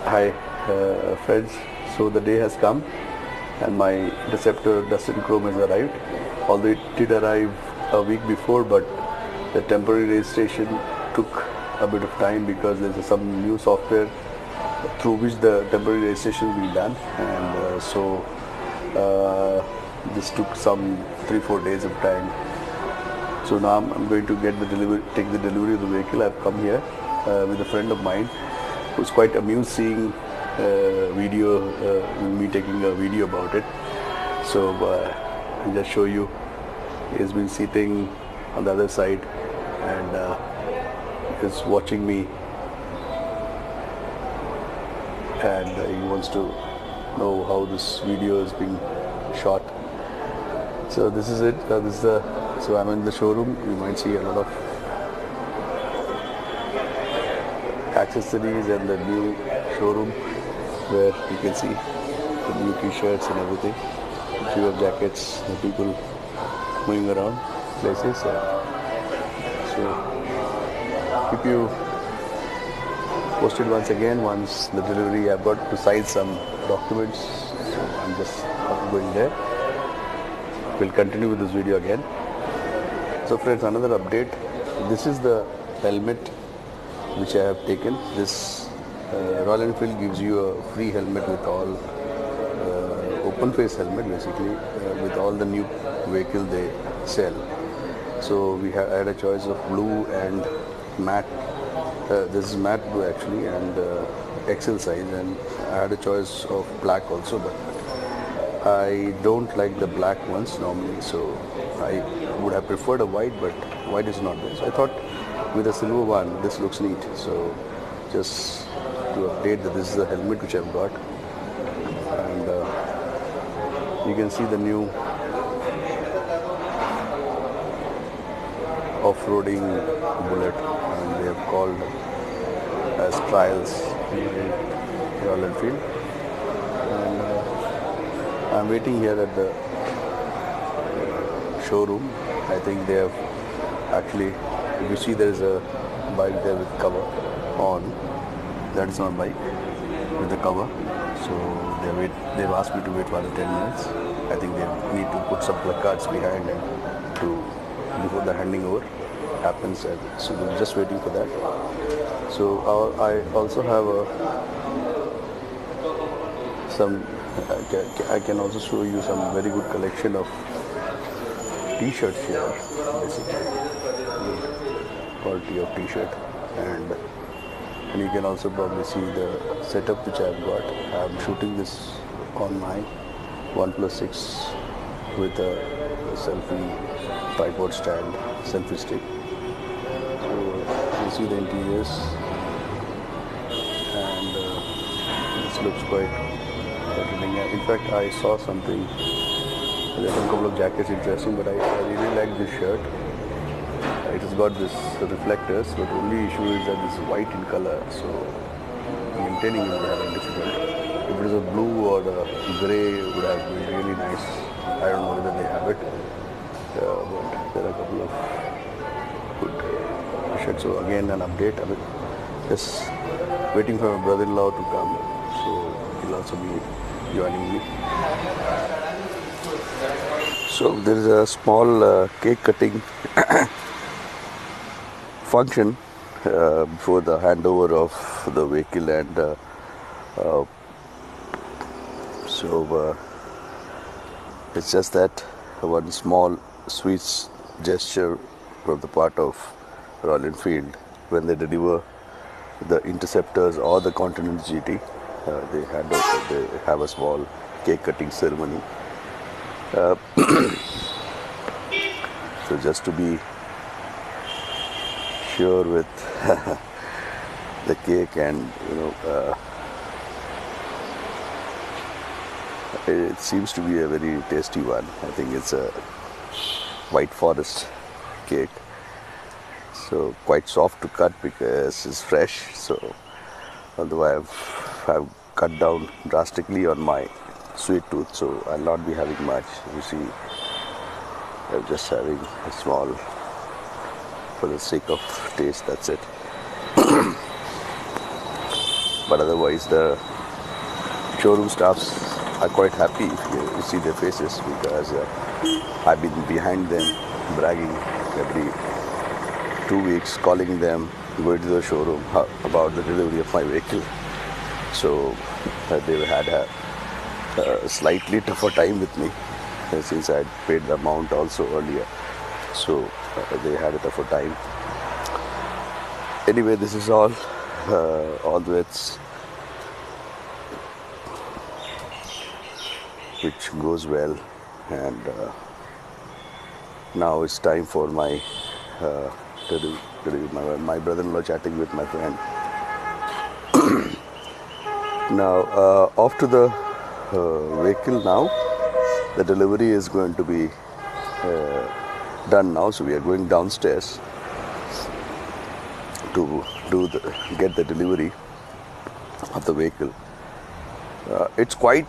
Hi friends, so the day has come and my Interceptor Dustin Chrome has arrived. Although it did arrive a week before, but the temporary registration took a bit of time because there's some new software through which the temporary registration will be done, and this took some 3-4 days of time. So now I'm going to take the delivery of the vehicle. I've come here with a friend of mine who's quite amused seeing me taking a video about it. So I'll just show you. He's been sitting on the other side and is watching me, and he wants to know how this video is being shot. So this is it. So I'm in the showroom. You might see a lot of accessories and the new showroom where you can see the new t-shirts and everything, a few of jackets, the people moving around places. So keep you posted once again once the delivery. I've got to sign some documents, so I'm just going there. We'll continue with this video again. So friends, another update. This is the helmet which I have taken. This Royal Enfield gives you a free helmet with all open face helmet basically with all the new vehicle they sell. So we had a choice of blue and matte. This is matte blue actually, and XL size, and I had a choice of black also, but I don't like the black ones normally, so I would have preferred a white, but white is not there. So I thought with a silver one, this looks neat. So just to update that this is the helmet which I've got, and you can see the new off-roading bullet, and they have called as trials in Royal Enfield. And I'm waiting here at the showroom. I think they have actually, if you see there is a bike there with cover on. That is not bike with the cover. So they've asked me to wait for the 10 minutes. I think they need to put some placards behind and before the handing over happens. So we're just waiting for that. So I also have I can also show you some very good collection of t-shirts here, basically good quality of t-shirt, and you can also probably see the setup which I've got. I'm shooting this on my OnePlus 6 with a selfie tripod stand, selfie stick. So you see the interiors, and this looks quite entertaining. In fact, I saw something. There are a couple of jackets interesting, but I really like this shirt. It has got this reflectors, but the only issue is that this is white in color, so maintaining it would have been difficult. If it is a blue or a grey, it would have been really nice. I don't know whether they have it, but there are a couple of good shirts. So again, an update. I mean, just waiting for my brother-in-law to come, so he'll also be joining me. So there is a small cake cutting function before the handover of the vehicle, and so it's just that one small sweet gesture from the part of Royal Enfield when they deliver the Interceptors or the Continental GT. They have a small cake cutting ceremony. So just to be sure with the cake, and it seems to be a very tasty one. I think it's a white forest cake, so quite soft to cut because it's fresh. So although I've cut down drastically on my sweet tooth, so I'll not be having much. You see, I'm just having a small for the sake of taste, that's it. but otherwise the showroom staffs are quite happy if you see their faces, because I've been behind them bragging every 2 weeks, calling them, going to the showroom about the delivery of my vehicle. So they've had a slightly tougher time with me since I had paid the amount also earlier. So they had a tougher time. Anyway, this is all the way which goes well, and now it's time for my my brother-in-law chatting with my friend. Now off to the vehicle now. The delivery is going to be done now, so we are going downstairs to get the delivery of the vehicle. It's quite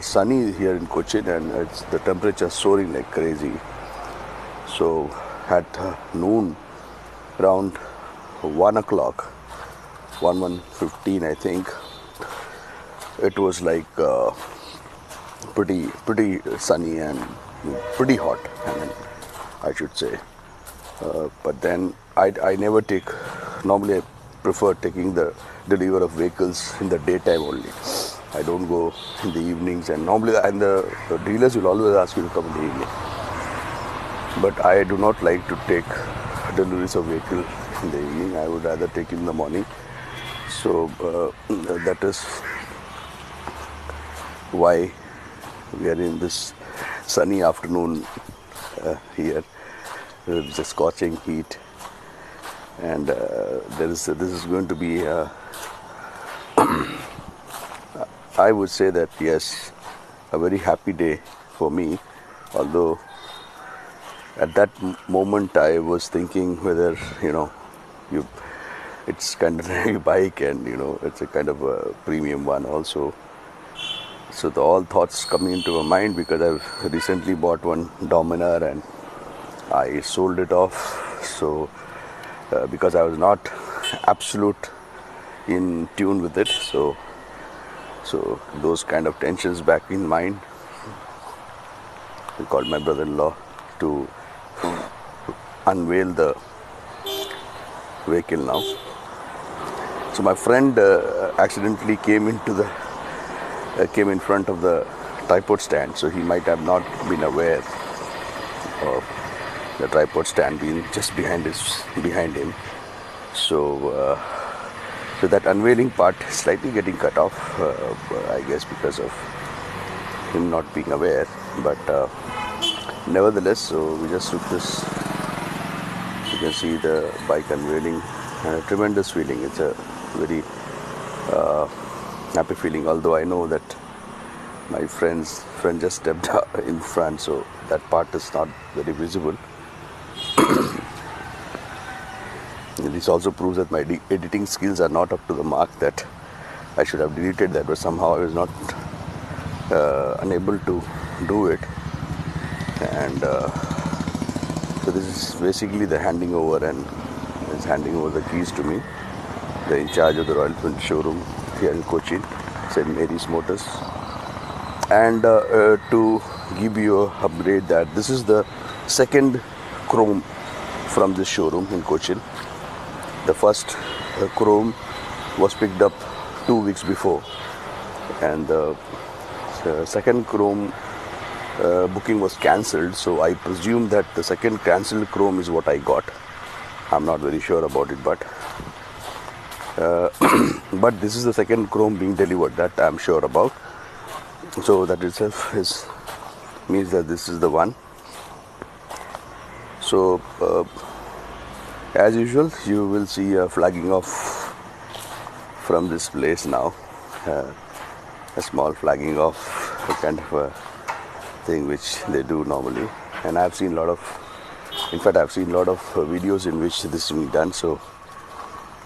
sunny here in Cochin, and the temperature is soaring like crazy. So at noon, around 1 o'clock, 1:15 I think, it was like pretty sunny and pretty hot, I should say. But then I never take, normally I prefer taking the delivery of vehicles in the daytime only. I don't go in the evenings, and normally the dealers will always ask you to come in the evening. But I do not like to take deliveries of vehicle in the evening. I would rather take in the morning. So that is why we are in this sunny afternoon here. It's a scorching heat, and this is going to be I would say that yes, a very happy day for me, although at that moment I was thinking whether it's kind of a heavy bike, and it's a kind of a premium one also. So all thoughts coming into my mind, because I've recently bought one Dominar and I sold it off. So because I was not absolute in tune with it, so those kind of tensions back in mind, I called my brother-in-law to unveil the vehicle now. So my friend accidentally came in front of the tripod stand, so he might have not been aware of the tripod stand being just behind him. So that unveiling part is slightly getting cut off, I guess because of him not being aware. But nevertheless, so we just took this. You can see the bike unveiling, and a tremendous feeling. It's a very happy feeling, although I know that my friend just stepped in front, so that part is not very visible. This also proves that my editing skills are not up to the mark, that I should have deleted that, but somehow I was not unable to do it. And so this is basically the handing over, and is handing over the keys to me, the in charge of the Royal Enfield showroom here in Cochin, St. Mary's Motors. And to give you an upgrade, that this is the second chrome from this showroom in Cochin. The first chrome was picked up 2 weeks before, and the second chrome booking was cancelled, so I presume that the second cancelled chrome is what I got. I'm not very sure about it, but this is the second chrome being delivered, that I'm sure about. So that itself means that this is the one. So as usual, you will see a flagging off from this place now, a small flagging off, a kind of a thing which they do normally. And I've seen a lot of videos in which this is being done. So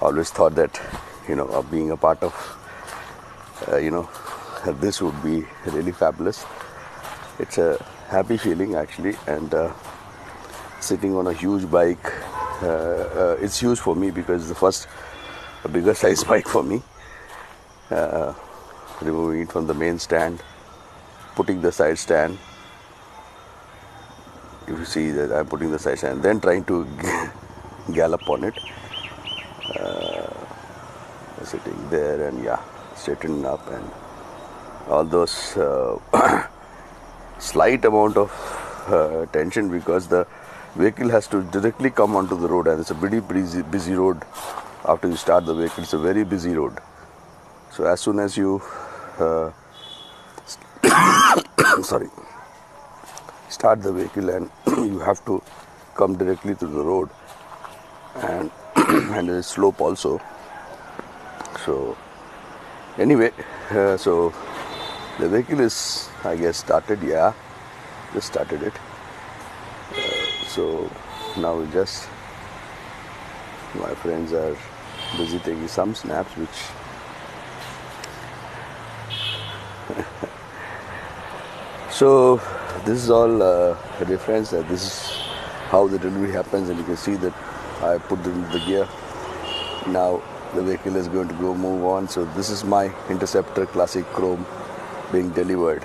I always thought that of being a part of this would be really fabulous. It's a happy feeling actually, and sitting on a huge bike, it's huge for me because it's the first bigger size bike for me, removing it from the main stand, putting the side stand. If you see that I'm putting the side stand, then trying to gallop on it, sitting there and straightening up and all those slight amount of tension, because the vehicle has to directly come onto the road, and it's a pretty busy road. After you start the vehicle, it's a very busy road. So as soon as you start the vehicle, and you have to come directly to the road, and and there is slope also. So anyway, so the vehicle is, I guess, started. Just started it. So now my friends are busy taking some snaps, which so this is all reference that this is how the delivery happens, and you can see that I put the gear. Now the vehicle is going to move on. So this is my Interceptor Classic Chrome being delivered.